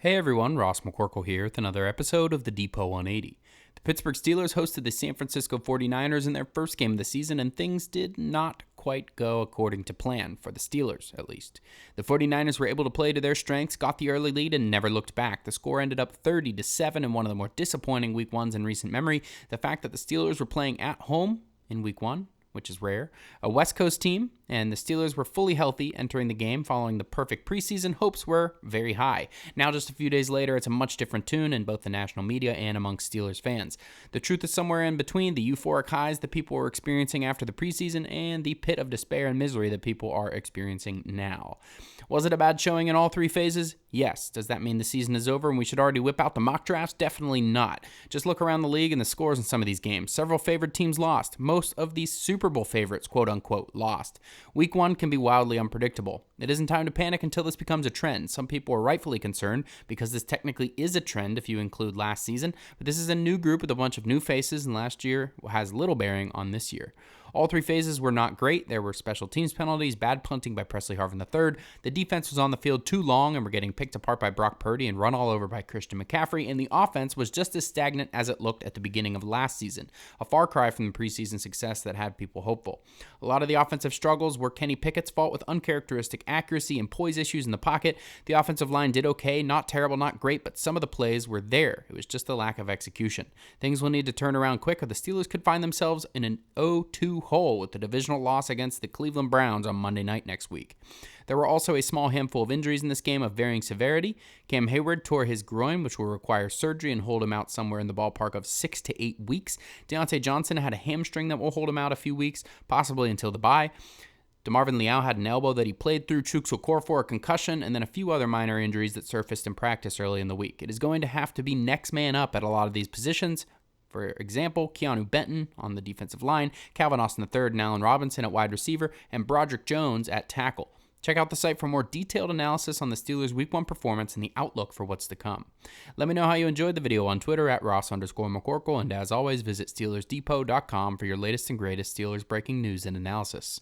Hey everyone, Ross McCorkle here with another episode of the Depot 180. The Pittsburgh Steelers hosted the San Francisco 49ers in their first game of the season, and things did not quite go according to plan, for the Steelers at least. The 49ers were able to play to their strengths, got the early lead, and never looked back. The score ended up 30-7 in one of the more disappointing Week 1s in recent memory. The fact that the Steelers were playing at home in Week 1, which is rare, a West Coast team, and the Steelers were fully healthy entering the game following the perfect preseason. Hopes were very high. Now, just a few days later, it's a much different tune in both the national media and amongst Steelers fans. The truth is somewhere in between the euphoric highs that people were experiencing after the preseason and the pit of despair and misery that people are experiencing now. Was it a bad showing in all three phases? Yes. Does that mean the season is over and we should already whip out the mock drafts? Definitely not. Just look around the league and the scores in some of these games. Several favored teams lost. Most of these Super Bowl favorites, quote-unquote, lost. Week 1 can be wildly unpredictable. It isn't time to panic until this becomes a trend. Some people are rightfully concerned because this technically is a trend if you include last season, but this is a new group with a bunch of new faces, and last year has little bearing on this year. All three phases were not great. There were special teams penalties, bad punting by Presley Harvin III. The defense was on the field too long and were getting picked apart by Brock Purdy and run all over by Christian McCaffrey, and the offense was just as stagnant as it looked at the beginning of last season, a far cry from the preseason success that had people hopeful. A lot of the offensive struggles were Kenny Pickett's fault with uncharacteristic accuracy and poise issues in the pocket. The offensive line did okay, not terrible, not great, but some of the plays were there. It was just a lack of execution. Things will need to turn around quick or the Steelers could find themselves in an 0-2 hole with the divisional loss against the Cleveland Browns on Monday night next week. There were also a small handful of injuries in this game of varying severity. Cam Hayward tore his groin, which will require surgery and hold him out somewhere in the ballpark of 6 to 8 weeks. Deontay Johnson had a hamstring that will hold him out a few weeks, possibly until the bye. DeMarvin Leal had an elbow that he played through, Chuks Okorafor a concussion, and then a few other minor injuries that surfaced in practice early in the week. It is going to have to be next man up at a lot of these positions. For example, Keeanu Benton on the defensive line, Calvin Austin III and Allen Robinson at wide receiver, and Broderick Jones at tackle. Check out the site for more detailed analysis on the Steelers' Week 1 performance and the outlook for what's to come. Let me know how you enjoyed the video on Twitter at Ross_McCorkle, and as always, visit SteelersDepot.com for your latest and greatest Steelers breaking news and analysis.